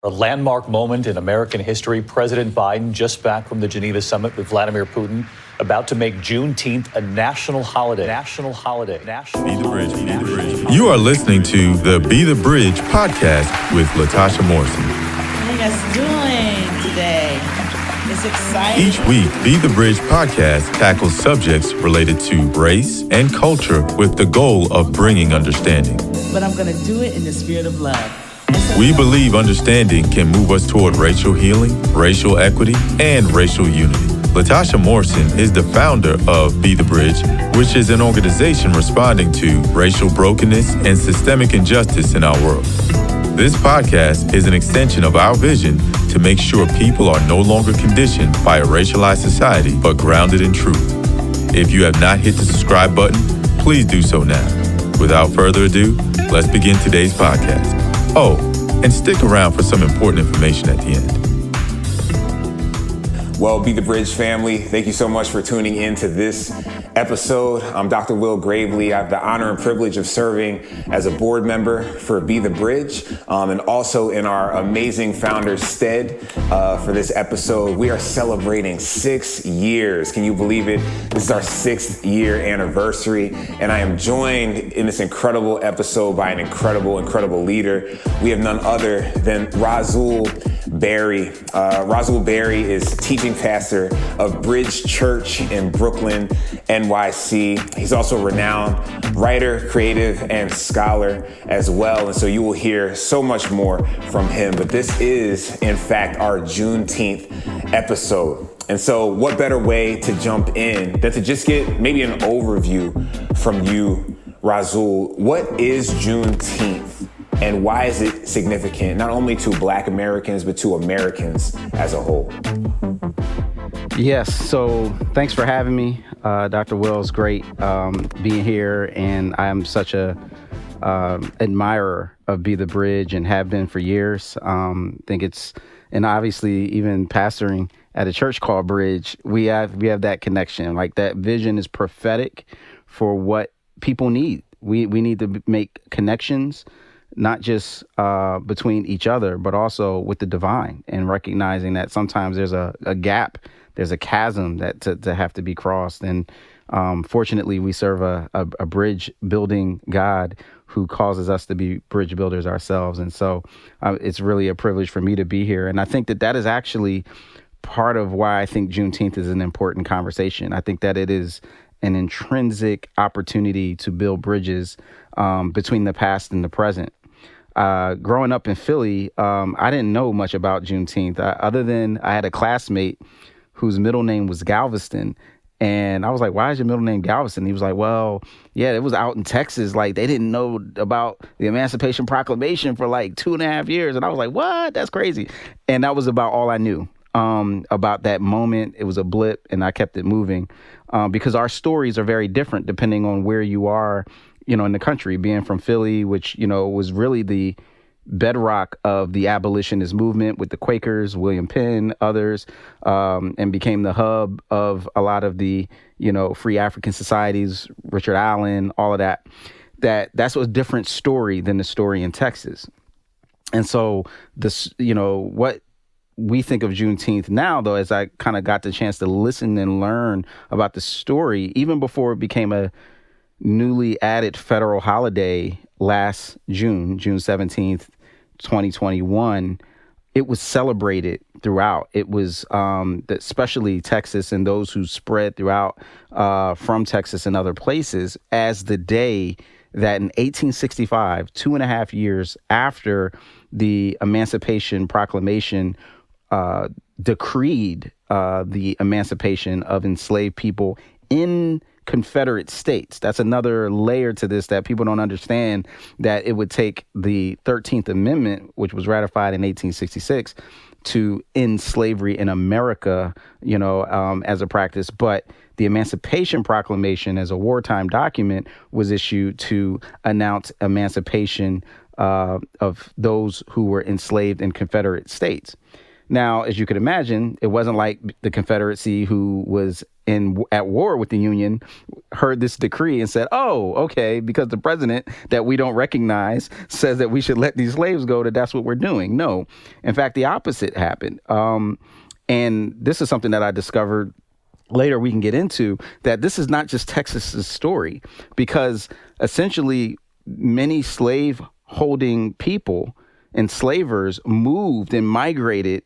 A landmark moment in American history. President Biden just back from the Geneva summit with Vladimir Putin, about to make Juneteenth a national holiday. Be the Bridge. You are listening to the Be the Bridge podcast with Latasha Morrison. How you guys doing today? It's exciting. Each week, Be the Bridge podcast tackles subjects related to race and culture with the goal of bringing understanding. But I'm going to do it in the spirit of love. We believe understanding can move us toward racial healing, racial equity, and racial unity. Latasha Morrison is the founder of Be the Bridge, which is an organization responding to racial brokenness and systemic injustice in our world. This podcast is an extension of our vision to make sure people are no longer conditioned by a racialized society, but grounded in truth. If you have not hit the subscribe button, please do so now. Without further ado, let's begin today's podcast. Oh, and stick around for some important information at the end. Well, Be the Bridge family, thank you so much for tuning in to this episode. I'm Dr. Will Gravely. I have the honor and privilege of serving as a board member for Be the Bridge, and also in our amazing founder's stead for this episode. We are celebrating 6 years. Can you believe it? This is our 6th year anniversary, and I am joined in this incredible episode by an incredible leader. We have none other than Rasool Berry. Rasool Berry is teaching pastor of Bridge Church in Brooklyn, NYC. He's also a renowned writer, creative, and scholar as well. And so you will hear so much more from him. But this is, in fact, our Juneteenth episode. And so what better way to jump in than to just get maybe an overview from you, Rasool. What is Juneteenth? And why is it significant, not only to Black Americans, but to Americans as a whole? Yes, so thanks for having me. Dr. Will, it's great being here, and I'm such a admirer of Be the Bridge and have been for years. Think it's, and obviously even pastoring at a church called Bridge, we have that connection. Like, that vision is prophetic for what people need. We need to make connections, not just between each other, but also with the divine, and recognizing that sometimes there's a gap, there's a chasm that to have to be crossed. And fortunately, we serve a bridge building God who causes us to be bridge builders ourselves. And so it's really a privilege for me to be here. And I think that is actually part of why I think Juneteenth is an important conversation. I think that it is an intrinsic opportunity to build bridges between the past and the present. Growing up in Philly, I didn't know much about Juneteenth, other than I had a classmate whose middle name was Galveston. And I was like, why is your middle name Galveston? He was like, well, yeah, it was out in Texas. Like, they didn't know about the Emancipation Proclamation for like 2.5 years. And I was like, what? That's crazy. And that was about all I knew about that moment. It was a blip, and I kept it moving because our stories are very different depending on where you are, in the country. Being from Philly, which, was really the bedrock of the abolitionist movement with the Quakers, William Penn, others, and became the hub of a lot of the, free African societies, Richard Allen, all of that. That's a different story than the story in Texas. And so this, what we think of Juneteenth now, though, as I kind of got the chance to listen and learn about the story, even before it became a newly added federal holiday last June 17th, 2021, it was celebrated throughout. It was especially Texas and those who spread throughout from Texas and other places as the day that in 1865, 2.5 years after the Emancipation Proclamation decreed the emancipation of enslaved people in Confederate states. That's another layer to this that people don't understand, that it would take the 13th Amendment, which was ratified in 1866, to end slavery in America, as a practice. But the Emancipation Proclamation, as a wartime document, was issued to announce emancipation of those who were enslaved in Confederate states. Now, as you could imagine, it wasn't like the Confederacy, who was at war with the Union, heard this decree and said, oh, okay, because the president that we don't recognize says that we should let these slaves go, that's what we're doing. No. In fact, the opposite happened. And this is something that I discovered later we can get into, that this is not just Texas's story, because essentially many slave-holding people, enslavers, moved and migrated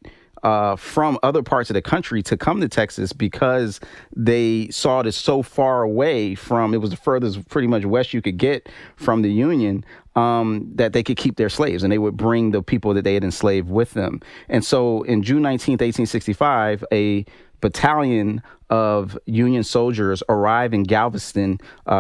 from other parts of the country to come to Texas because they saw it as so far away from, it was the furthest pretty much west you could get from the Union, that they could keep their slaves, and they would bring the people that they had enslaved with them. And so in June 19th, 1865, a battalion of Union soldiers arrived in Galveston,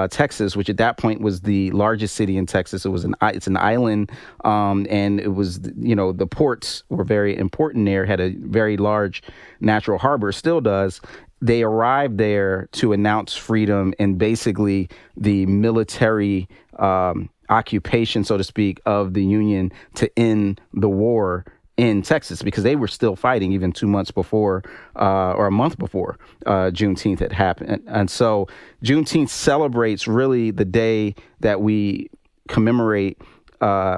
Texas, which at that point was the largest city in Texas. It's an island, and it was, the ports were very important there, had a very large natural harbor, still does. They arrived there to announce freedom and basically the military occupation, so to speak, of the Union to end the war in Texas, because they were still fighting even 2 months before, or a month before Juneteenth had happened. And so Juneteenth celebrates really the day that we commemorate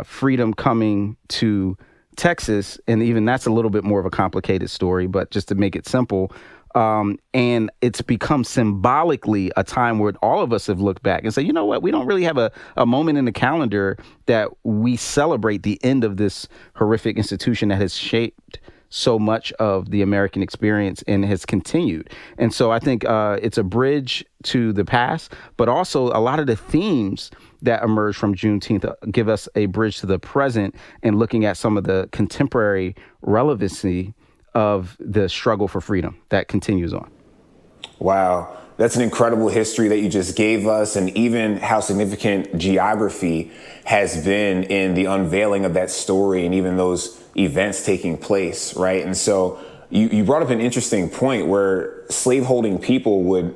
freedom coming to Texas. And even that's a little bit more of a complicated story, but just to make it simple, and it's become symbolically a time where all of us have looked back and said, you know what, we don't really have a moment in the calendar that we celebrate the end of this horrific institution that has shaped so much of the American experience and has continued. And so I think it's a bridge to the past, but also a lot of the themes that emerge from Juneteenth give us a bridge to the present and looking at some of the contemporary relevancy of the struggle for freedom that continues on. Wow. That's an incredible history that you just gave us, and even how significant geography has been in the unveiling of that story and even those events taking place, right? And so you brought up an interesting point where slaveholding people would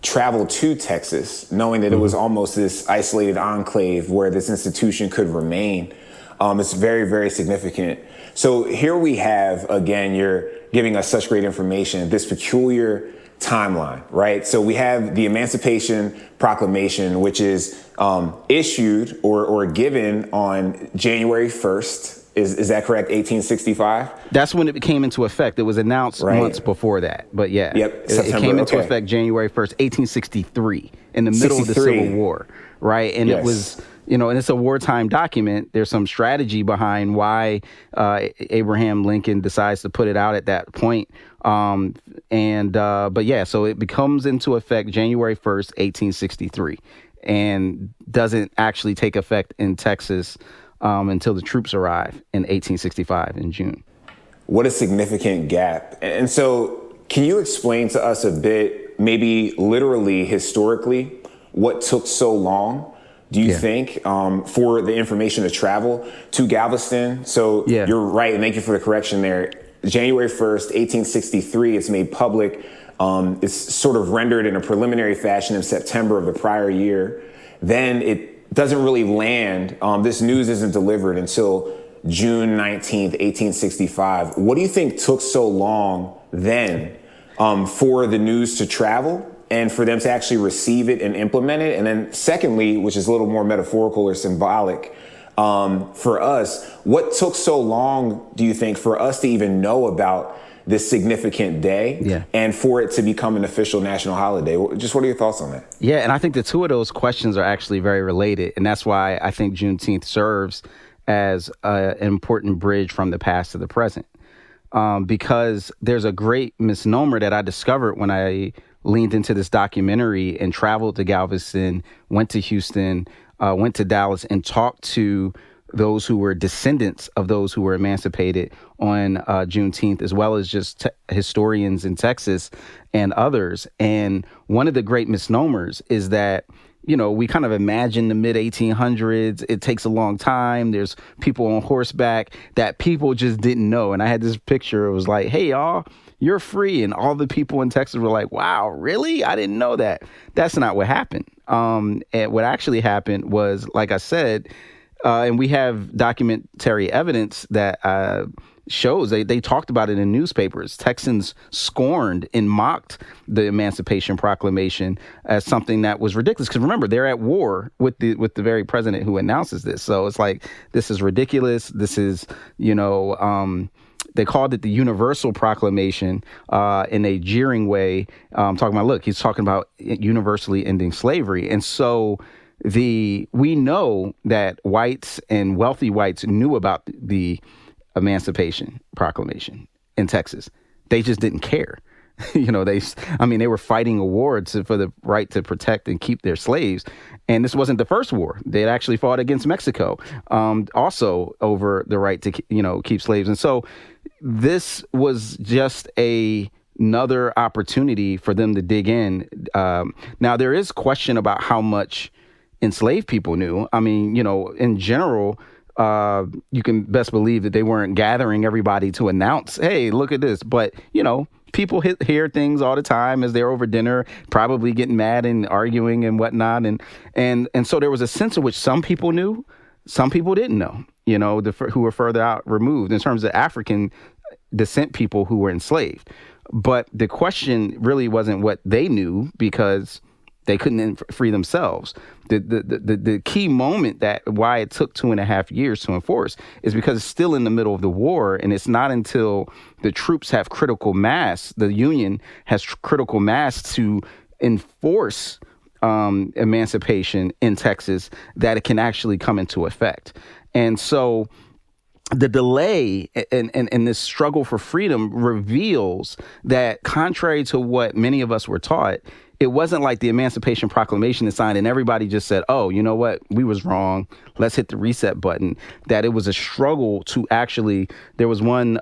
travel to Texas, knowing that it was almost this isolated enclave where this institution could remain. It's very, very significant. So here we have, again, you're giving us such great information, this peculiar timeline, right? So we have the Emancipation Proclamation, which is issued or given on January 1st. Is that correct? 1865? That's when it came into effect. It was announced months before that. But yeah, it came into effect January 1st, 1863, in the middle of the Civil War, right? And it was, and it's a wartime document. There's some strategy behind why Abraham Lincoln decides to put it out at that point. But yeah, so it becomes into effect January 1st, 1863, and doesn't actually take effect in Texas until the troops arrive in 1865 in June. What a significant gap. And so can you explain to us a bit, maybe literally, historically, what took so long, do you think, for the information to travel to Galveston? So you're right, and thank you for the correction there. January 1st, 1863, it's made public. It's sort of rendered in a preliminary fashion in September of the prior year. Then it doesn't really land. This news isn't delivered until June 19th, 1865. What do you think took so long then for the news to travel and for them to actually receive it and implement it? And then secondly, which is a little more metaphorical or symbolic, for us, what took so long, do you think, for us to even know about this significant day and for it to become an official national holiday? Just what are your thoughts on that? Yeah, and I think the two of those questions are actually very related. And that's why I think Juneteenth serves as an important bridge from the past to the present. Because there's a great misnomer that I discovered when I leaned into this documentary and traveled to Galveston, went to Houston, went to Dallas, and talked to those who were descendants of those who were emancipated on Juneteenth, as well as just historians in Texas and others. And one of the great misnomers is that, we kind of imagine the mid 1800s. It takes a long time. There's people on horseback that people just didn't know. And I had this picture. It was like, hey, y'all, you're free. And all the people in Texas were like, wow, really? I didn't know that. That's not what happened. And what actually happened was, like I said, and we have documentary evidence that shows. They talked about it in newspapers. Texans scorned and mocked the Emancipation Proclamation as something that was ridiculous. Because remember, they're at war with the very president who announces this. So it's like, this is ridiculous. This is, they called it the Universal Proclamation in a jeering way, talking about, look, he's talking about universally ending slavery. And so we know that whites and wealthy whites knew about the Emancipation Proclamation in Texas. They just didn't care. They were fighting awards for the right to protect and keep their slaves. And this wasn't the first war. They had actually fought against Mexico, also over the right to, keep slaves. And so this was just another opportunity for them to dig in. Now, there is question about how much enslaved people knew. I mean, in general, you can best believe that they weren't gathering everybody to announce, hey, look at this. But, people hear things all the time as they're over dinner, probably getting mad and arguing and whatnot. And so there was a sense in which some people knew, some people didn't know, who were further out removed in terms of African descent people who were enslaved. But the question really wasn't what they knew, because they couldn't free themselves. The key moment that why it took 2.5 years to enforce is because it's still in the middle of the war, and it's not until the troops have critical mass, the Union has critical mass to enforce emancipation in Texas, that it can actually come into effect. And so the delay and this struggle for freedom reveals that, contrary to what many of us were taught, it wasn't like the Emancipation Proclamation is signed and everybody just said, oh, you know what, we was wrong, let's hit the reset button. That it was a struggle to actually, there was one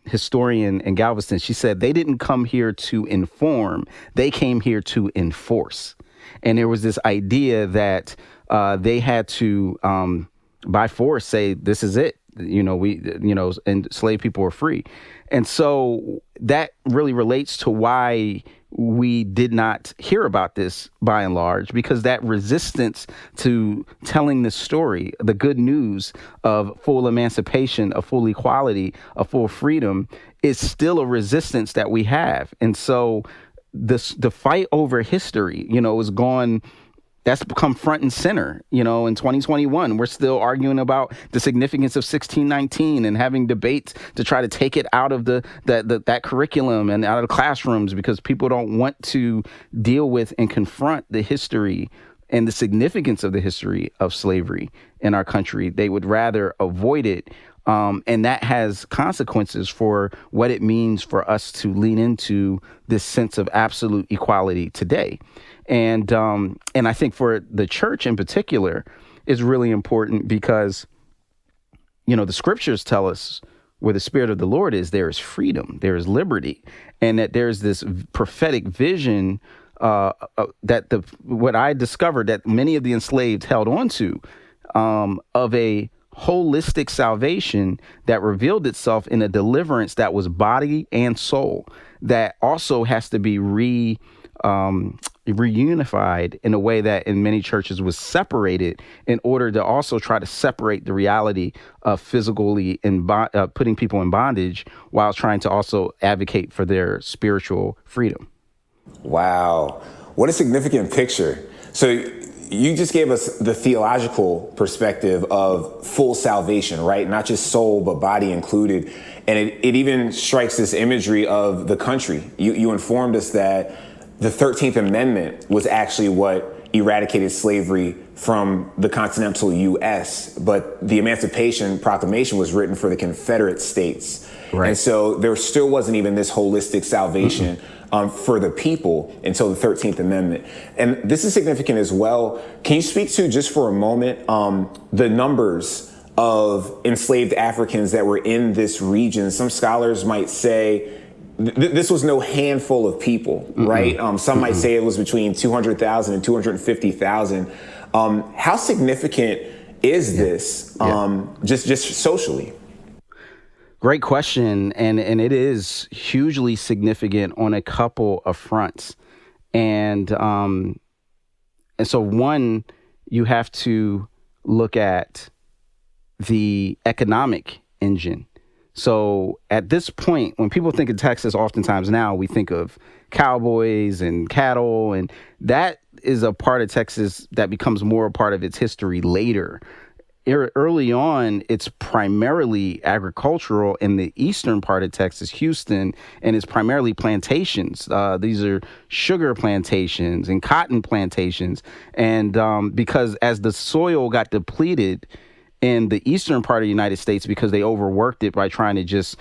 historian in Galveston, she said they didn't come here to inform, they came here to enforce. And there was this idea that they had to, by force, say, this is it. And slave people were free. And so that really relates to why we did not hear about this by and large, because that resistance to telling the story, the good news of full emancipation, of full equality, of full freedom, is still a resistance that we have. And so the fight over history, is gone. That's become front and center, in 2021. We're still arguing about the significance of 1619 and having debates to try to take it out of that curriculum and out of the classrooms, because people don't want to deal with and confront the history and the significance of the history of slavery in our country. They would rather avoid it. And that has consequences for what it means for us to lean into this sense of absolute equality today. And I think for the church in particular is really important because, the scriptures tell us where the Spirit of the Lord is, there is freedom, there is liberty, and that there's this prophetic vision that what I discovered that many of the enslaved held on to, of a holistic salvation that revealed itself in a deliverance that was body and soul, that also has to be reunified in a way that in many churches was separated, in order to also try to separate the reality of physically putting people in bondage while trying to also advocate for their spiritual freedom. Wow. What a significant picture. So you just gave us the theological perspective of full salvation, right? Not just soul, but body included. And it even strikes this imagery of the country. You informed us that the 13th Amendment was actually what eradicated slavery from the continental U.S., but the Emancipation Proclamation was written for the Confederate States. Right. And so there still wasn't even this holistic salvation for the people until the 13th Amendment. And this is significant as well. Can you speak to, just for a moment, the numbers of enslaved Africans that were in this region? Some scholars might say this was no handful of people, right? Some might say it was between 200,000 and 250,000. How significant is this, just socially? Great question. And it is hugely significant on a couple of fronts. And so one, you have to look at the economic engine. So at this point, when people think of Texas, oftentimes now we think of cowboys and cattle, and that is a part of Texas that becomes more a part of its history later. Early on, it's primarily agricultural in the eastern part of Texas, Houston, and it's primarily plantations. These are sugar plantations and cotton plantations. And because as the soil got depleted in the eastern part of the United States, because they overworked it by trying to just,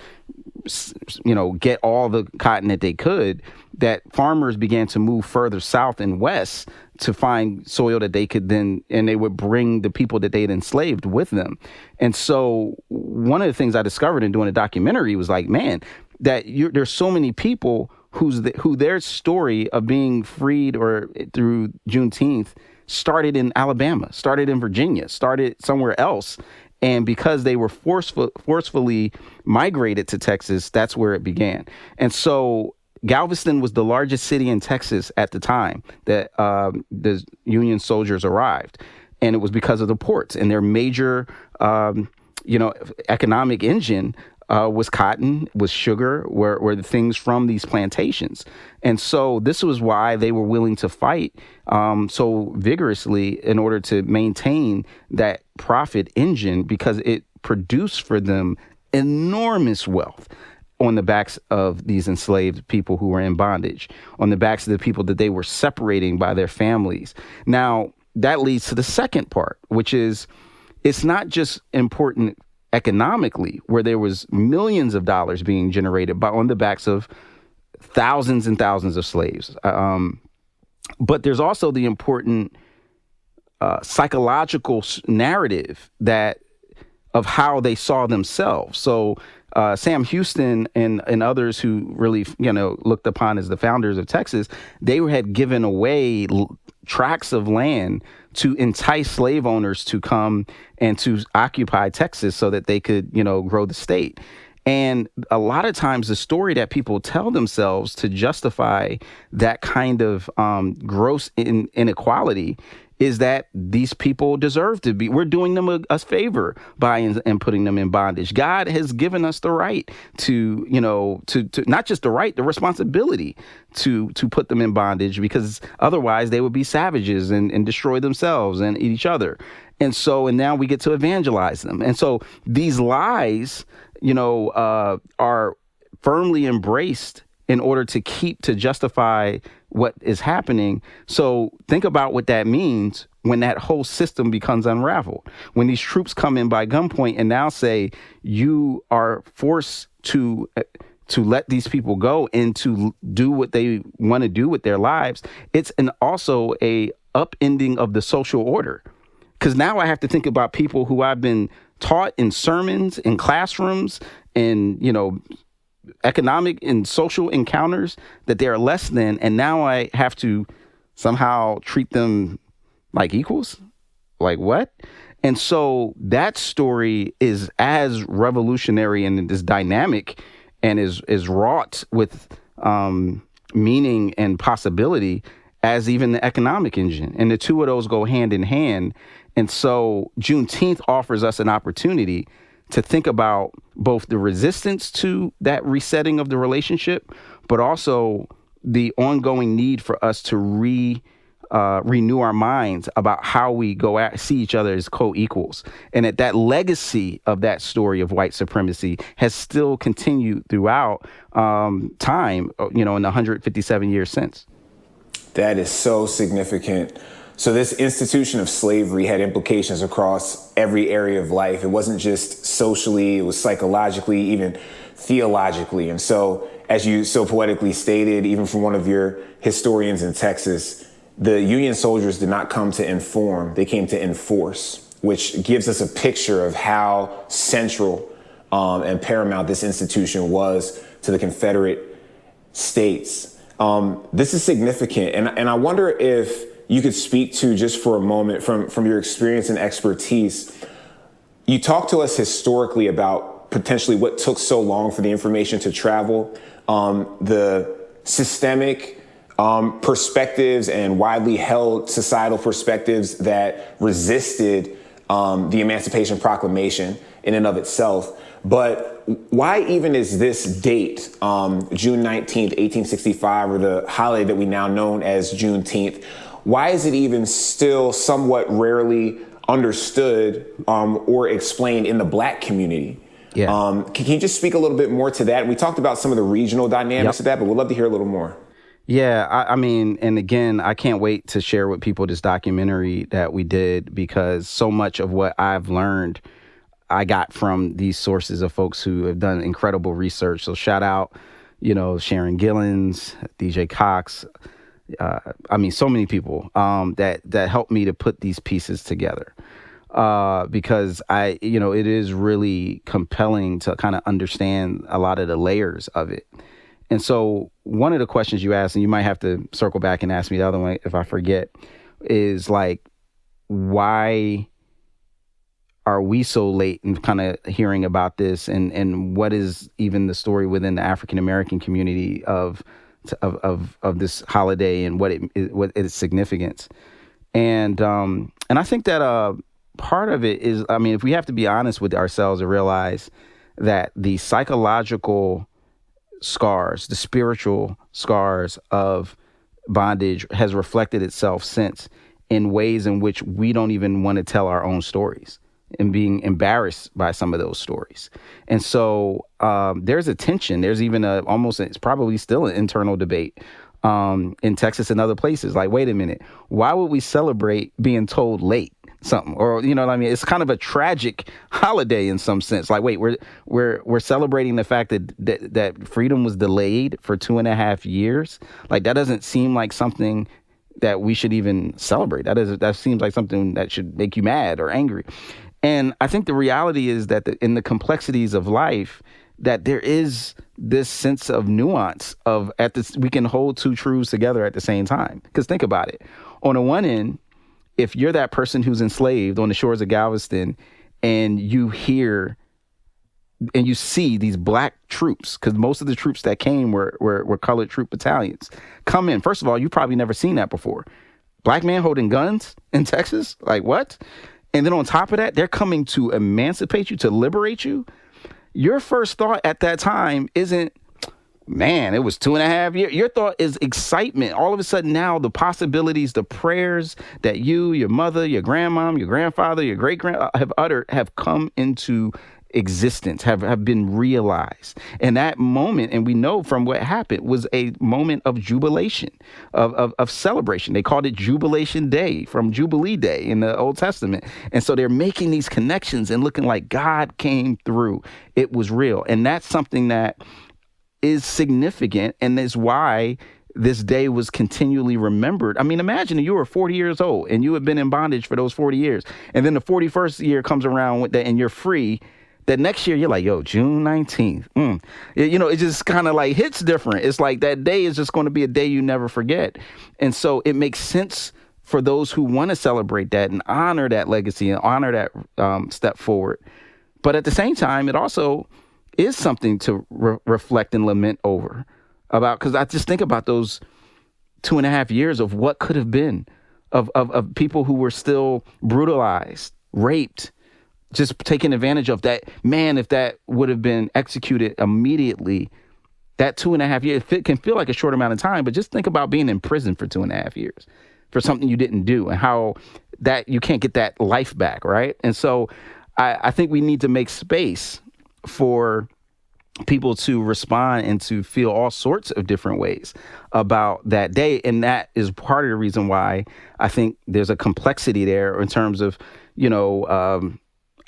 get all the cotton that they could, that farmers began to move further south and west to find soil that they could then, and they would bring the people that they'd enslaved with them. And so one of the things I discovered in doing a documentary was like, man, that there's so many people who their story of being freed or through Juneteenth started in Alabama, started in Virginia, started somewhere else. And because they were forcefully migrated to Texas, that's where it began. And so Galveston was the largest city in Texas at the time that the Union soldiers arrived. And it was because of the ports, and their major, economic engine was cotton, was sugar, were the things from these plantations. And so this was why they were willing to fight so vigorously in order to maintain that profit engine, because it produced for them enormous wealth on the backs of these enslaved people who were in bondage, on the backs of the people that they were separating by their families. Now, that leads to the second part, which is it's not just important economically, where there was millions of dollars being generated on the backs of thousands and thousands of slaves. But there's also the important psychological narrative of how they saw themselves. So Sam Houston and others who really, looked upon as the founders of Texas, they had given away tracts of land to entice slave owners to come and to occupy Texas so that they could, grow the state. And a lot of times the story that people tell themselves to justify that kind of gross inequality is that these people deserve to be, we're doing them a favor by and putting them in bondage. God has given us the right to not just the right, the responsibility to put them in bondage, because otherwise they would be savages and destroy themselves and eat each other. And now we get to evangelize them. And so these lies, are firmly embraced in order to justify what is happening. So think about what that means when that whole system becomes unraveled. When these troops come in by gunpoint and now say you are forced to let these people go and to do what they want to do with their lives, it's also a upending of the social order. Because now I have to think about people who I've been taught in sermons, in classrooms, in, economic and social encounters that they are less than, and now I have to somehow treat them like equals? Like what? And so that story is as revolutionary and is dynamic and is wrought with meaning and possibility as even the economic engine. And the two of those go hand in hand. And so Juneteenth offers us an opportunity to think about both the resistance to that resetting of the relationship, but also the ongoing need for us to renew our minds about how we see each other as co-equals. And that legacy of that story of white supremacy has still continued throughout time, in the 157 years since. That is so significant. So this institution of slavery had implications across every area of life. It wasn't just socially, it was psychologically, even theologically. And so, as you so poetically stated, even from one of your historians in Texas, the Union soldiers did not come to inform, they came to enforce, which gives us a picture of how central and paramount this institution was to the Confederate States. This is significant. And I wonder if you could speak to, just for a moment, from your experience and expertise, you talked to us historically about potentially what took so long for the information to travel, the systemic perspectives and widely held societal perspectives that resisted the Emancipation Proclamation in and of itself. But why even is this date, June 19th, 1865, or the holiday that we now know as Juneteenth, why is it even still somewhat rarely understood or explained in the Black community? Yeah. Can you just speak a little bit more to that? We talked about some of the regional dynamics of that, but we'd love to hear a little more. Yeah, I mean, and again, I can't wait to share with people this documentary that we did, because so much of what I've learned I got from these sources of folks who have done incredible research. So shout out, Sharon Gillens, DJ Cox. I mean, so many people that helped me to put these pieces together. Because it is really compelling to kind of understand a lot of the layers of it. And so one of the questions you asked, and you might have to circle back and ask me the other one if I forget, is like, why are we so late in kind of hearing about this, and what is even the story within the African American community of this holiday and what its significance? And I think that part of it is, I mean, if we have to be honest with ourselves and realize that the psychological scars, the spiritual scars of bondage has reflected itself since in ways in which we don't even want to tell our own stories, and being embarrassed by some of those stories. And so there's a tension. There's even it's probably still an internal debate in Texas and other places. Like, wait a minute, why would we celebrate being told late something? Or, you know what I mean? It's kind of a tragic holiday in some sense. Like, wait, we're celebrating the fact that freedom was delayed for 2.5 years. Like, that doesn't seem like something that we should even celebrate. That seems like something that should make you mad or angry. And I think the reality is that in the complexities of life, that there is this sense of nuance of we can hold two truths together at the same time. Because think about it. On the one end, if you're that person who's enslaved on the shores of Galveston, and you hear and you see these Black troops, because most of the troops that came were colored troop battalions, come in. First of all, you've probably never seen that before. Black men holding guns in Texas? Like, what? And then on top of that, they're coming to emancipate you, to liberate you. Your first thought at that time isn't, man, it was 2.5 years. Your thought is excitement. All of a sudden now, the possibilities, the prayers that you, your mother, your grandmom, your grandfather, your great-grand have uttered have come into existence, have been realized. And that moment, and we know from what happened, was a moment of jubilation, of celebration. They called it Jubilation Day from Jubilee Day in the Old Testament. And so they're making these connections and looking like God came through. It was real. And that's something that is significant, and is why this day was continually remembered. I mean, imagine you were 40 years old and you had been in bondage for those 40 years. And then the 41st year comes around with that and you're free. That next year, you're like, yo, June 19th. It just kind of like hits different. It's like that day is just going to be a day you never forget. And so it makes sense for those who want to celebrate that and honor that legacy and honor that step forward. But at the same time, it also is something to reflect and lament over. Because I just think about those 2.5 years of what could have been, of people who were still brutalized, raped, just taking advantage of that. Man, if that would have been executed immediately, that 2.5 years, it can feel like a short amount of time, but just think about being in prison for 2.5 years for something you didn't do, and how that you can't get that life back, right? And so I think we need to make space for people to respond and to feel all sorts of different ways about that day. And that is part of the reason why I think there's a complexity there in terms of,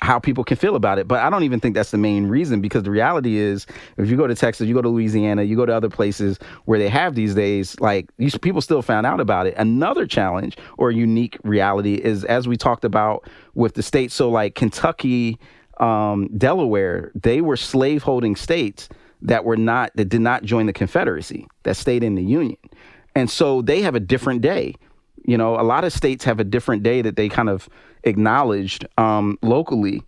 how people can feel about it. But I don't even think that's the main reason, because the reality is, if you go to Texas, you go to Louisiana, you go to other places where they have these days, like, these people still found out about it. Another challenge or unique reality is, as we talked about with the states, so like Kentucky, Delaware, they were slave-holding states that did not join the Confederacy, that stayed in the Union. And so they have a different day. A lot of states have a different day that they kind of acknowledged locally.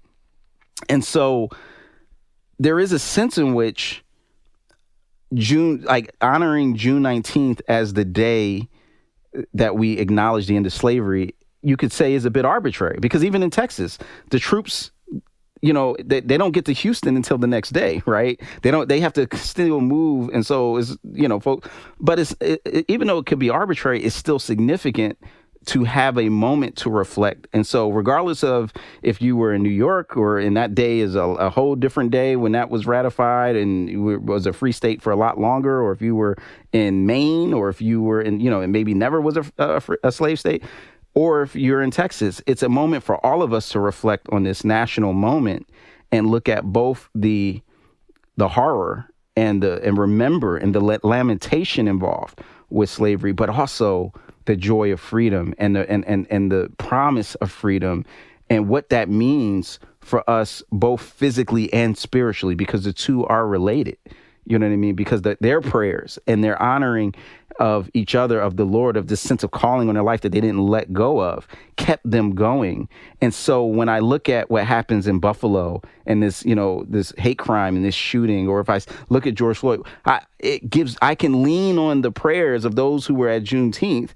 And so there is a sense in which honoring June 19th as the day that we acknowledge the end of slavery, you could say is a bit arbitrary, because even in Texas, the troops they don't get to Houston until the next day, right? They have to still move. And so it's, folks, but even though it could be arbitrary, it's still significant to have a moment to reflect. And so regardless of if you were in New York, or in that day is a whole different day when that was ratified and it was a free state for a lot longer, or if you were in Maine, or if you were in, and maybe never was a slave state, or if you're in Texas, it's a moment for all of us to reflect on this national moment and look at both the horror and remember and the lamentation involved with slavery, but also the joy of freedom and the promise of freedom, and what that means for us both physically and spiritually, because the two are related. You know what I mean? Because their prayers and their honoring of each other, of the Lord, of this sense of calling on their life that they didn't let go of, kept them going. And so when I look at what happens in Buffalo and this hate crime and this shooting, or if I look at George Floyd, I can lean on the prayers of those who were at Juneteenth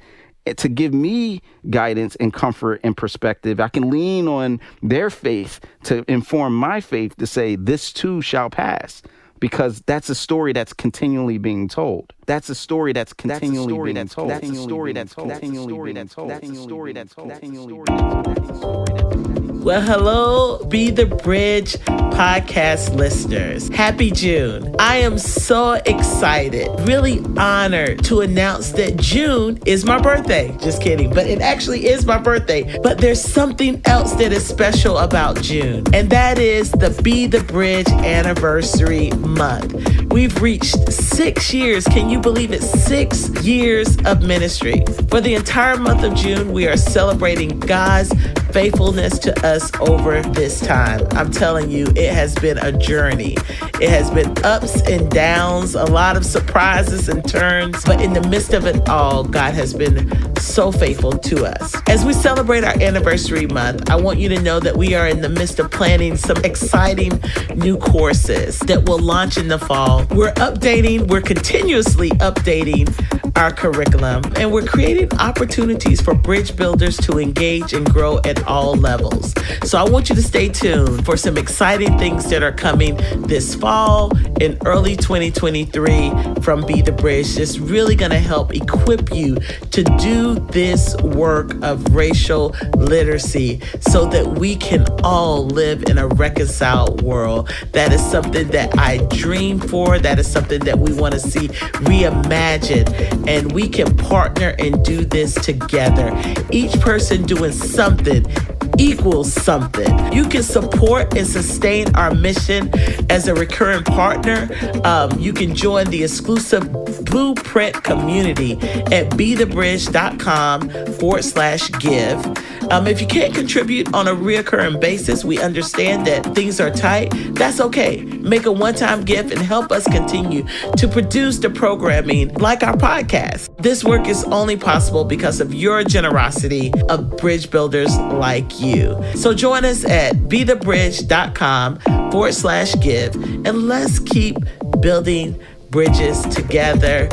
to give me guidance and comfort and perspective. I can lean on their faith to inform my faith, to say this too shall pass. Because that's a story that's continually being told. That's a story that's continually being told. That's a story that's continually being told. That's a story that's continually being told. Well, hello, Be the Bridge podcast listeners. Happy June. I am so excited, really honored to announce that June is my birthday. Just kidding, but it actually is my birthday. But there's something else that is special about June, and that is the Be the Bridge anniversary month. We've reached 6 years. Can you believe it? 6 years of ministry. For the entire month of June, we are celebrating God's faithfulness to us over this time. I'm telling you, it has been a journey. It has been ups and downs, a lot of surprises and turns, but in the midst of it all, God has been so faithful to us. As we celebrate our anniversary month, I want you to know that we are in the midst of planning some exciting new courses that will launch in the fall. We're continuously updating our curriculum, and we're creating opportunities for bridge builders to engage and grow at all levels. So I want you to stay tuned for some exciting things that are coming this fall and early 2023 from Be the Bridge. It's really going to help equip you to do this work of racial literacy so that we can all live in a reconciled world. That is something that I dream for. That is something that we want to see reimagined, and we can partner and do this together. Each person doing something equals something. You can support and sustain our mission as a recurring partner. You can join the exclusive Blueprint community at bethebridge.com/give. If you can't contribute on a recurring basis, we understand that things are tight. That's okay. Make a one-time gift and help us continue to produce the programming like our podcast. This work is only possible because of your generosity of bridge builders like you. So join us at bethebridge.com/give, and let's keep building bridges together,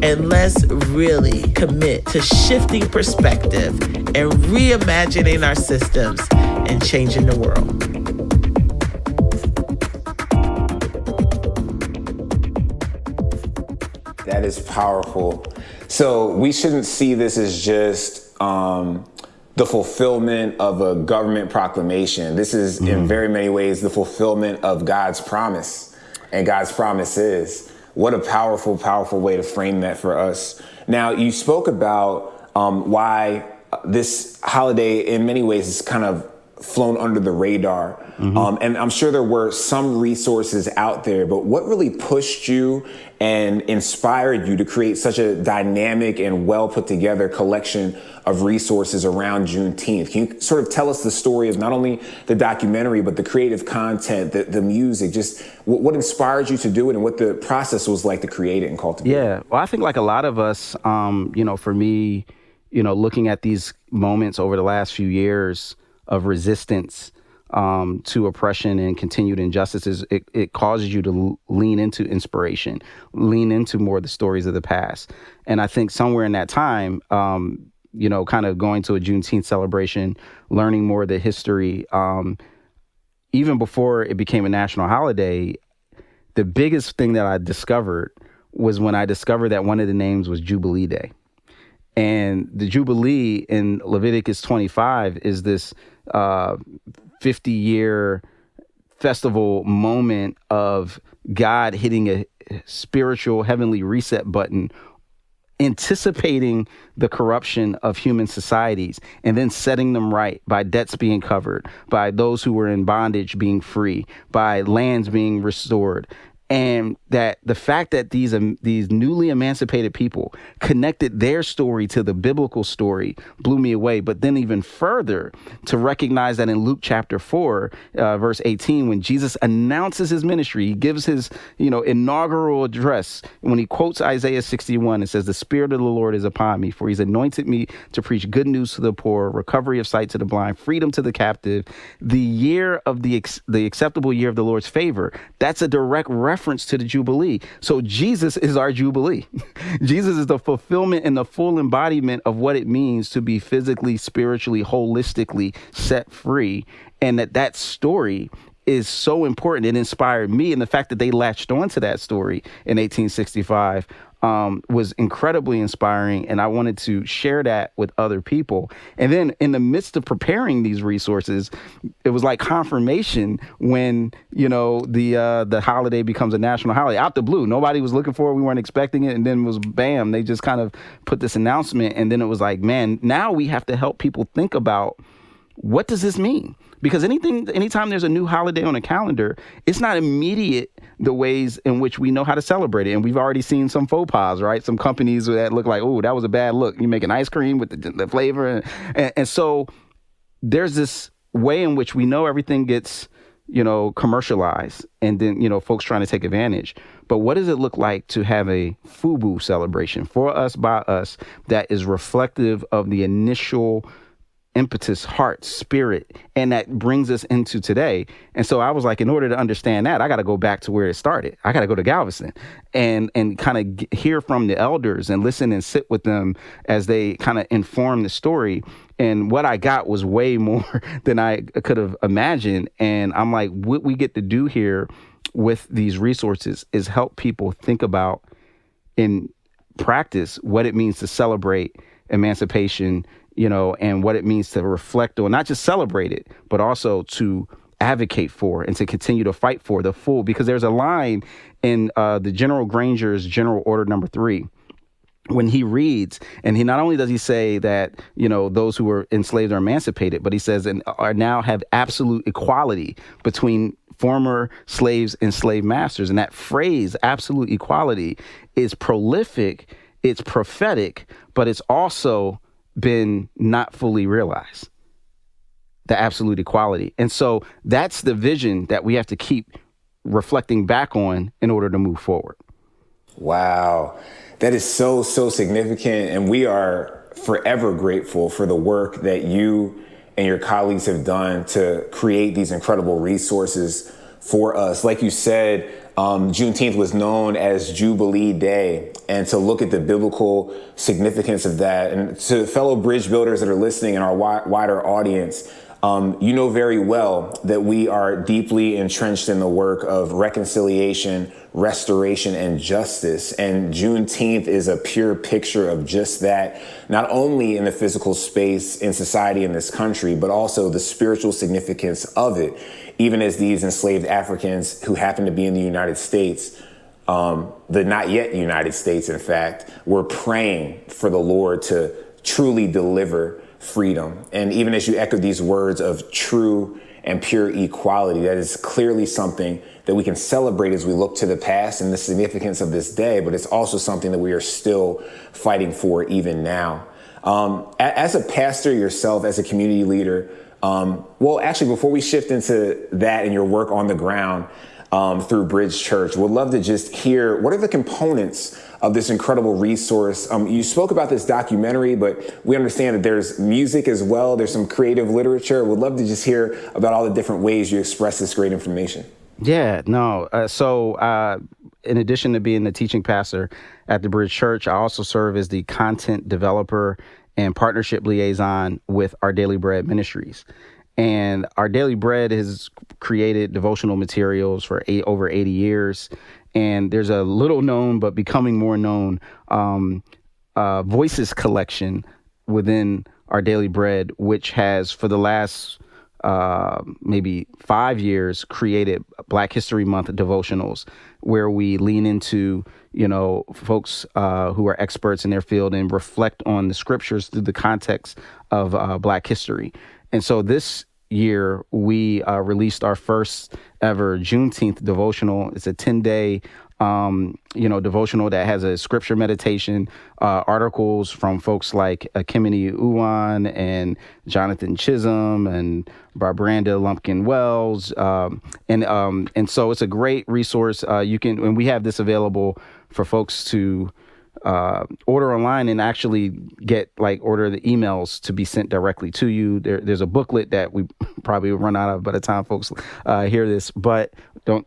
and let's really commit to shifting perspective and reimagining our systems and changing the world. That is powerful. So we shouldn't see this as just the fulfillment of a government proclamation. This is in very many ways the fulfillment of God's promise, and God's promise is. What a powerful, powerful way to frame that for us. Now, you spoke about why this holiday in many ways is kind of flown under the radar. And I'm sure there were some resources out there, but what really pushed you and inspired you to create such a dynamic and well put together collection of resources around Juneteenth? Can you sort of tell us the story of not only the documentary, but the creative content, the music, just what inspired you to do it and what the process was like to create it and cultivate it? Yeah, well, I think like a lot of us, for me, looking at these moments over the last few years of resistance to oppression and continued injustices, it causes you to lean into inspiration, lean into more of the stories of the past. And I think somewhere in that time, kind of going to a Juneteenth celebration, learning more of the history, even before it became a national holiday, the biggest thing that I discovered was when I discovered that one of the names was Jubilee Day. And the Jubilee in Leviticus 25 is this 50-year festival moment of God hitting a spiritual heavenly reset button, anticipating the corruption of human societies and then setting them right by debts being covered, by those who were in bondage being free, by lands being restored. And that the fact that these newly emancipated people connected their story to the biblical story blew me away. But then even further, to recognize that in Luke chapter 4, verse 18, when Jesus announces his ministry, he gives his inaugural address. When he quotes Isaiah 61, it says, "The Spirit of the Lord is upon me, for he's anointed me to preach good news to the poor, recovery of sight to the blind, freedom to the captive, the year of the acceptable year of the Lord's favor." That's a direct reference to the Jubilee. So Jesus is our Jubilee. Jesus is the fulfillment and the full embodiment of what it means to be physically, spiritually, holistically set free. And that story is so important. It inspired me. And the fact that they latched onto that story in 1865 was incredibly inspiring. And I wanted to share that with other people. And then in the midst of preparing these resources, it was like confirmation when, the holiday becomes a national holiday out the blue. Nobody was looking for it. We weren't expecting it. And then it was bam, they just kind of put this announcement. And then it was like, man, now we have to help people think about, what does this mean? Because anytime there's a new holiday on a calendar, it's not immediate the ways in which we know how to celebrate it. And we've already seen some faux pas, right? Some companies that look like, oh, that was a bad look. You make an ice cream with the flavor. And so there's this way in which we know everything gets, commercialized, and then, folks trying to take advantage. But what does it look like to have a FUBU celebration for us, by us, that is reflective of the initial impetus, heart, spirit, and that brings us into today? And so I was like, in order to understand that, I got to go back to where it started. I got to go to Galveston and kind of hear from the elders and listen and sit with them as they kind of inform the story. And what I got was way more than I could have imagined. And I'm like, what we get to do here with these resources is help people think about in practice what it means to celebrate emancipation, and what it means to reflect on, not just celebrate it, but also to advocate for and to continue to fight for the full. Because there's a line in the General Granger's General Order Number 3, when he reads, and he not only does he say that, those who were enslaved are emancipated, but he says, and are now have absolute equality between former slaves and slave masters. And that phrase, absolute equality, is prolific, it's prophetic, but it's also been not fully realized, the absolute equality. And so that's the vision that we have to keep reflecting back on in order to move forward. Wow. That is so significant. And we are forever grateful for the work that you and your colleagues have done to create these incredible resources for us. Like you said, Juneteenth was known as Jubilee Day, and to look at the biblical significance of that, and to fellow bridge builders that are listening in our wider audience, you know very well that we are deeply entrenched in the work of reconciliation, restoration, and justice. And Juneteenth is a pure picture of just that, not only in the physical space in society in this country, but also the spiritual significance of it. Even as these enslaved Africans who happen to be in the United States, the not yet United States, in fact, were praying for the Lord to truly deliver freedom. And even as you echo these words of true and pure equality, that is clearly something that we can celebrate as we look to the past and the significance of this day, but it's also something that we are still fighting for even now. As a pastor yourself, as a community leader, well, actually, before we shift into that and your work on the ground through Bridge Church, would love to just hear, what are the components of this incredible resource? You spoke about this documentary, but we understand that there's music as well. There's some creative literature. Would love to just hear about all the different ways you express this great information. Yeah, no. So in addition to being the teaching pastor at the Bridge Church, I also serve as the content developer and partnership liaison with Our Daily Bread Ministries. And Our Daily Bread has created devotional materials for over 80 years. And there's a little known, but becoming more known, Voices collection within Our Daily Bread, which has for the last maybe 5 years created Black History Month devotionals where we lean into, folks who are experts in their field and reflect on the scriptures through the context of Black history. And so this year we released our first ever Juneteenth devotional. It's a 10-day devotional that has a scripture meditation, articles from folks like Kimini Uwan and Jonathan Chisholm and Barbranda Lumpkin Wells. And so it's a great resource. And we have this available for folks to order online and actually order the emails to be sent directly to you. There's a booklet that we probably will run out of by the time folks hear this, but don't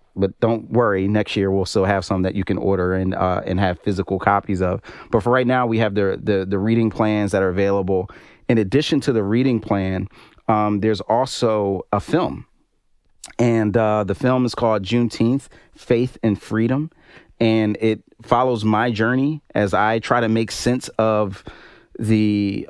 worry. Next year we'll still have some that you can order and have physical copies of. But for right now, we have the reading plans that are available. In addition to the reading plan, there's also a film, and the film is called Juneteenth: Faith and Freedom. And it follows my journey as I try to make sense of the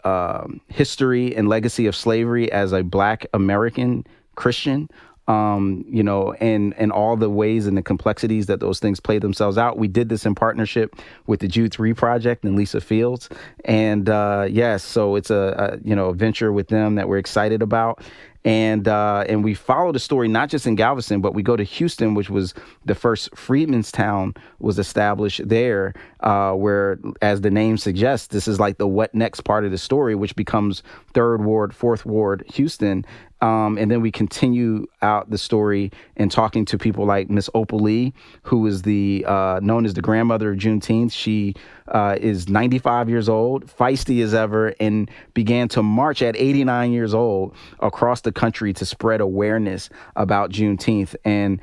history and legacy of slavery as a Black American Christian, and all the ways and the complexities that those things play themselves out. We did this in partnership with the Jude 3 Project and Lisa Fields. And so it's a venture with them that we're excited about. And we follow the story not just in Galveston, but we go to Houston, which was the first freedmen's town was established there, where, as the name suggests, this is like the what next part of the story, which becomes 3rd Ward, 4th Ward, Houston. And then we continue out the story and talking to people like Miss Opal Lee, who is known as the grandmother of Juneteenth. She is 95 years old, feisty as ever, and began to march at 89 years old across the country to spread awareness about Juneteenth. And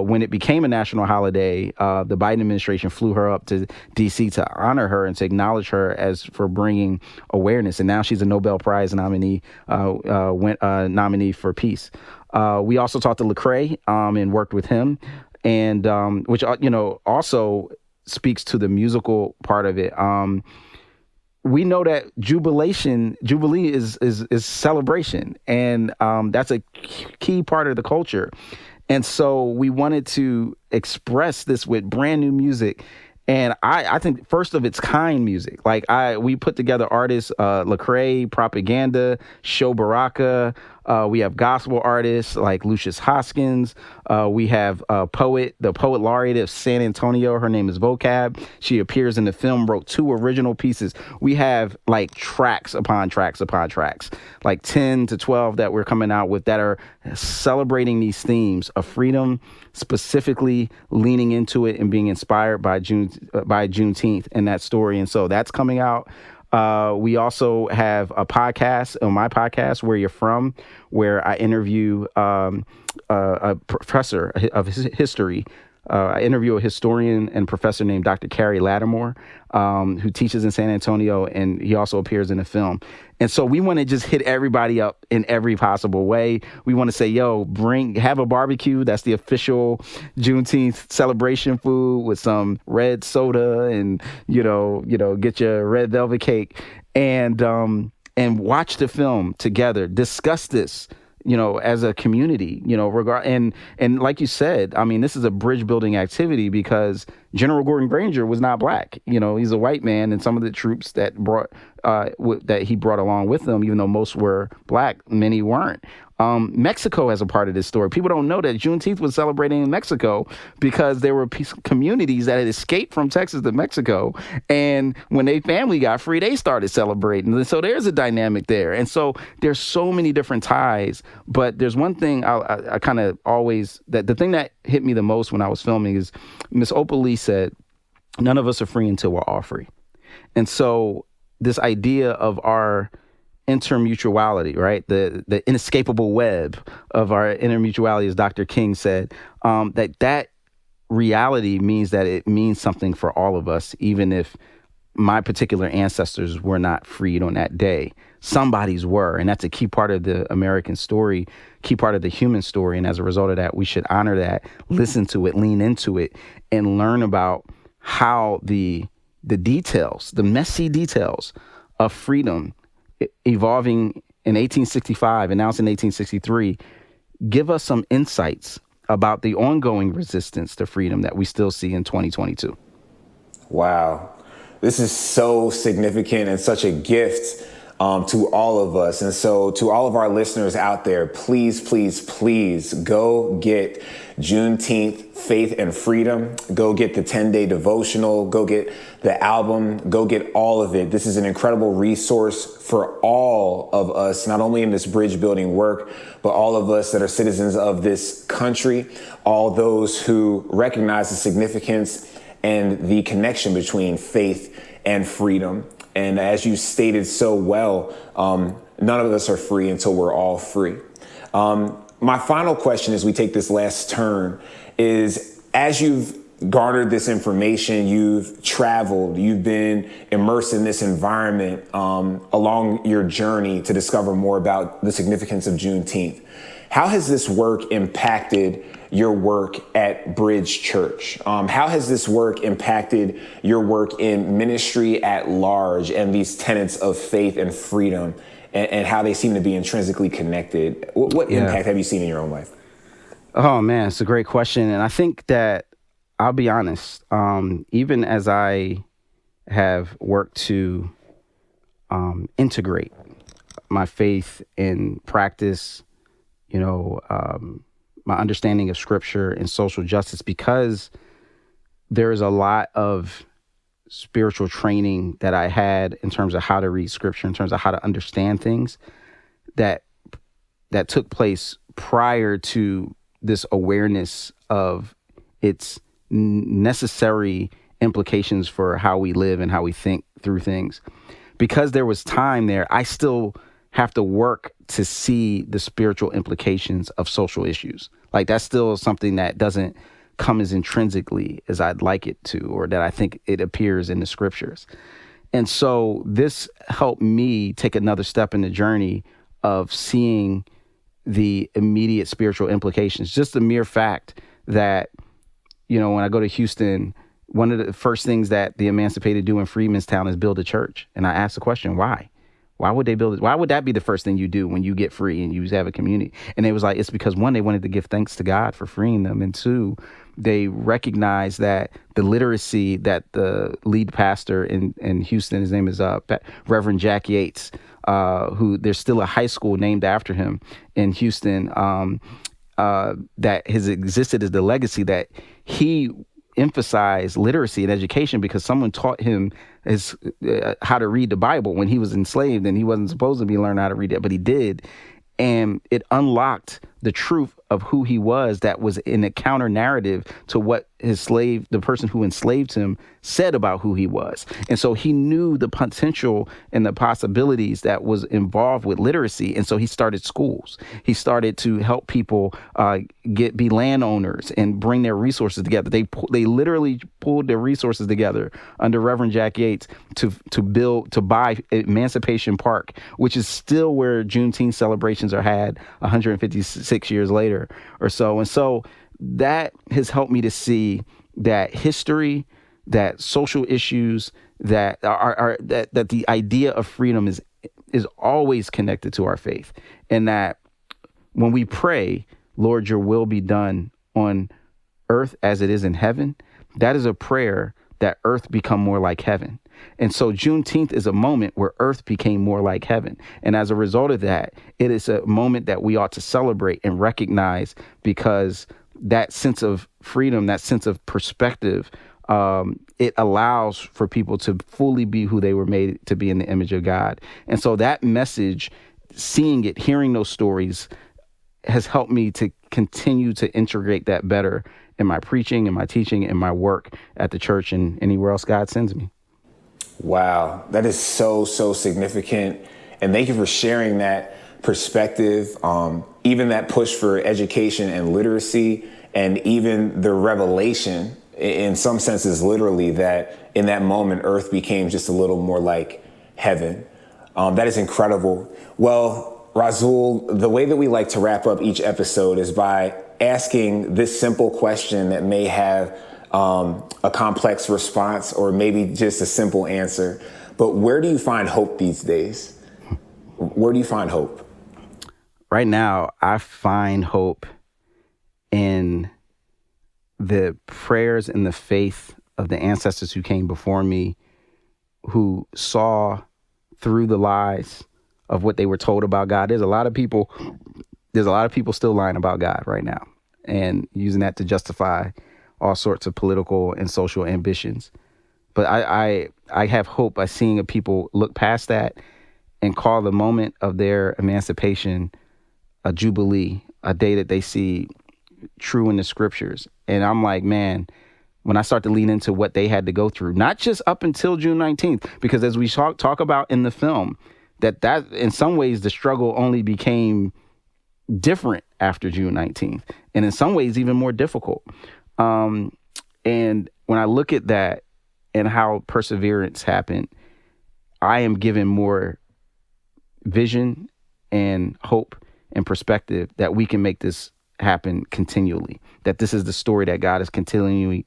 when it became a national holiday, the Biden administration flew her up to D.C. to honor her and to acknowledge her for bringing awareness. And now she's a Nobel Prize nominee for peace. We also talked to Lecrae and worked with him, and which also speaks to the musical part of it. We know that Jubilee is celebration, and that's a key part of the culture. And so we wanted to express this with brand new music. And I think first of its kind music. We put together artists, Lecrae, Propaganda, Sho Baraka. We have gospel artists like Lucius Hoskins. We have the poet laureate of San Antonio. Her name is Vocab. She appears in the film, wrote 2 original pieces. We have tracks upon tracks upon tracks, 10 to 12 that we're coming out with that are celebrating these themes of freedom, specifically leaning into it and being inspired by Juneteenth and that story. And so that's coming out. We also have a podcast, on my podcast, Where You're From, where I interview a professor of history. I interview a historian and professor named Dr. Carrie Lattimore, who teaches in San Antonio, and he also appears in the film. And so we want to just hit everybody up in every possible way. We want to say, have a barbecue. That's the official Juneteenth celebration food with some red soda and, get your red velvet cake and watch the film together. Discuss this, as a community, and like you said, this is a bridge building activity because General Gordon Granger was not Black. He's a white man, and some of the troops that he brought along with him, even though most were Black, many weren't. Mexico has a part of this story. People don't know that Juneteenth was celebrated in Mexico because there were communities that had escaped from Texas to Mexico. And when their family got free, they started celebrating. And so there's a dynamic there. And so there's so many different ties. But there's one thing I kind of always, that the thing that hit me the most when I was filming is Miss Opal Lee said, none of us are free until we're all free. And so this idea of our intermutuality, right? The inescapable web of our intermutuality, as Dr. King said, that reality means that it means something for all of us, even if my particular ancestors were not freed on that day. Somebody's were, and that's a key part of the American story, key part of the human story. And as a result of that, we should honor that, listen to it, lean into it, and learn about how the details, the messy details of freedom evolving in 1865, announced in 1863, give us some insights about the ongoing resistance to freedom that we still see in 2022. Wow. This is so significant and such a gift to all of us. And so to all of our listeners out there, please, please, please go get Juneteenth, Faith and Freedom. Go get the 10-day devotional. Go get the album. Go get all of it. This is an incredible resource for all of us, not only in this bridge building work, but all of us that are citizens of this country, all those who recognize the significance and the connection between faith and freedom. And as you stated so well, none of us are free until we're all free. My final question as we take this last turn is, as you've garnered this information, you've traveled, you've been immersed in this environment along your journey to discover more about the significance of Juneteenth, how has this work impacted your work at Bridge Church? How has this work impacted your work in ministry at large and these tenets of faith and freedom and how they seem to be intrinsically connected? What impact have you seen in your own life? Oh, man, it's a great question. And I think that, I'll be honest, even as I have worked to integrate my faith in practice, my understanding of scripture and social justice, because there is a lot of spiritual training that I had in terms of how to read scripture, in terms of how to understand things that took place prior to this awareness of its necessary implications for how we live and how we think through things. Because there was time there, I still have to work to see the spiritual implications of social issues. Like, that's still something that doesn't come as intrinsically as I'd like it to, or that I think it appears in the scriptures. And so this helped me take another step in the journey of seeing the immediate spiritual implications. Just the mere fact that, when I go to Houston, one of the first things that the emancipated do in Freemanstown is build a church. And I asked the question, why? Why would they build it? Why would that be the first thing you do when you get free and you have a community? And it was like, it's because, one, they wanted to give thanks to God for freeing them. And two, they recognized that the literacy that the lead pastor in Houston, his name is Reverend Jack Yates, who there's still a high school named after him in Houston, that has existed as the legacy that he emphasized literacy and education because someone taught him how to read the Bible when he was enslaved, and he wasn't supposed to be learning how to read it, but he did. And it unlocked the truth of who he was that was in a counter narrative to what the person who enslaved him said about who he was. And so he knew the potential and the possibilities that was involved with literacy. And so he started schools. He started to help people be landowners and bring their resources together. They literally pulled their resources together under Reverend Jack Yates to buy Emancipation Park, which is still where Juneteenth celebrations are had 156 years later or so. And so that has helped me to see that history, that social issues, that the idea of freedom is always connected to our faith. And that when we pray, Lord, your will be done on earth as it is in heaven, that is a prayer that earth become more like heaven. And so Juneteenth is a moment where earth became more like heaven. And as a result of that, it is a moment that we ought to celebrate and recognize, because that sense of freedom, that sense of perspective, it allows for people to fully be who they were made to be in the image of God. And so that message, seeing it, hearing those stories, has helped me to continue to integrate that better in my preaching, in my teaching, in my work at the church and anywhere else God sends me. Wow, that is so, so significant. And thank you for sharing that perspective, even that push for education and literacy, and even the revelation in some senses, literally, that in that moment, earth became just a little more like heaven. That is incredible. Well, Rasool, the way that we like to wrap up each episode is by asking this simple question that may have a complex response or maybe just a simple answer. But where do you find hope these days? Where do you find hope? Right now, I find hope in the prayers and the faith of the ancestors who came before me, who saw through the lies of what they were told about God. There's a lot of people still lying about God right now and using that to justify all sorts of political and social ambitions. But I have hope by seeing a people look past that and call the moment of their emancipation a Jubilee, a day that they see true in the scriptures. And I'm like, man, when I start to lean into what they had to go through, not just up until June 19th, because as we talk about in the film, that in some ways the struggle only became different after June 19th, and in some ways even more difficult. And when I look at that and how perseverance happened, I am given more vision and hope and perspective that we can make this happen continually, that this is the story that God is continually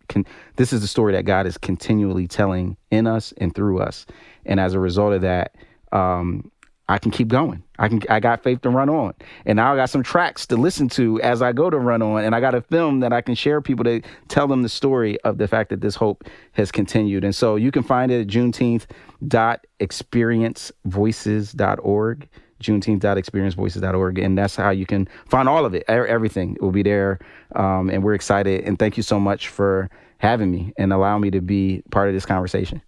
telling in us and through us. And as a result of that, I can keep going. I got faith to run on. And now I got some tracks to listen to as I go to run on. And I got a film that I can share people to tell them the story of the fact that this hope has continued. And so you can find it at Juneteenth.experiencevoices.org. Juneteenth.experiencevoices.org. And that's how you can find all of it. Everything will be there. And we're excited. And thank you so much for having me and allowing me to be part of this conversation.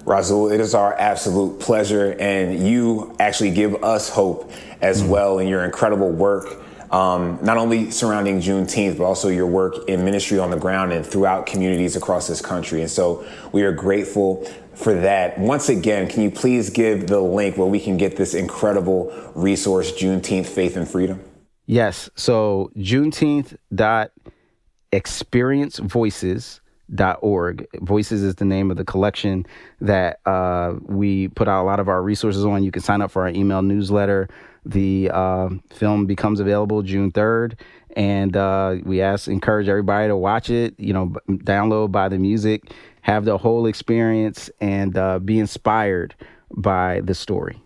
Rasool, it is our absolute pleasure, and you actually give us hope as well in your incredible work, not only surrounding Juneteenth, but also your work in ministry on the ground and throughout communities across this country. And so we are grateful for that. Once again, can you please give the link where we can get this incredible resource, Juneteenth, Faith and Freedom? Yes. So Juneteenth.experiencevoices.org. Voices is the name of the collection that we put out a lot of our resources on. You can sign up for our email newsletter. The film becomes available June 3rd, and we encourage everybody to watch it, download, buy the music, have the whole experience, and be inspired by the story.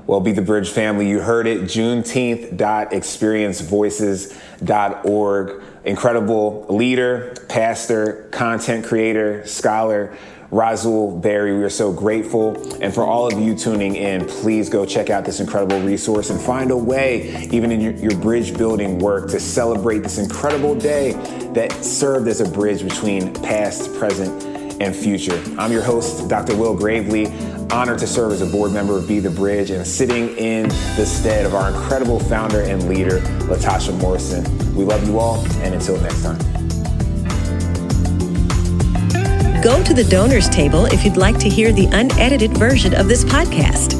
Well, Be the Bridge family, you heard it, Juneteenth.experiencevoices.org. Incredible leader, pastor, content creator, scholar, Rasool Berry. We are so grateful. And for all of you tuning in, please go check out this incredible resource and find a way, even in your bridge building work, to celebrate this incredible day that served as a bridge between past, present, and future. I'm your host, Dr. Will Gravely, honored to serve as a board member of Be the Bridge and sitting in the stead of our incredible founder and leader, Latasha Morrison. We love you all, and until next time. Go to the donors table if you'd like to hear the unedited version of this podcast.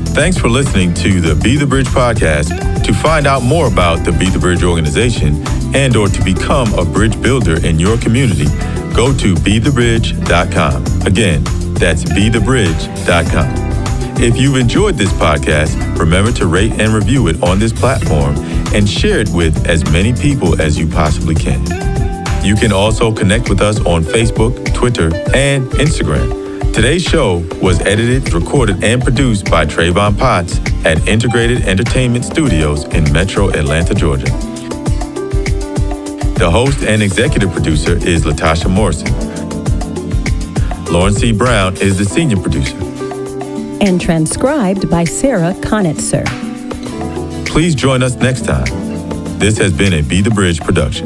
Thanks for listening to the Be the Bridge podcast. To find out more about the Be the Bridge organization and or to become a bridge builder in your community, go to BeTheBridge.com. Again, that's BeTheBridge.com. If you've enjoyed this podcast, remember to rate and review it on this platform and share it with as many people as you possibly can. You can also connect with us on Facebook, Twitter, and Instagram. Today's show was edited, recorded, and produced by Trayvon Potts at Integrated Entertainment Studios in Metro Atlanta, Georgia. The host and executive producer is Latasha Morrison. Lauren C. Brown is the senior producer. And transcribed by Sarah Conitzer. Please join us next time. This has been a Be the Bridge production.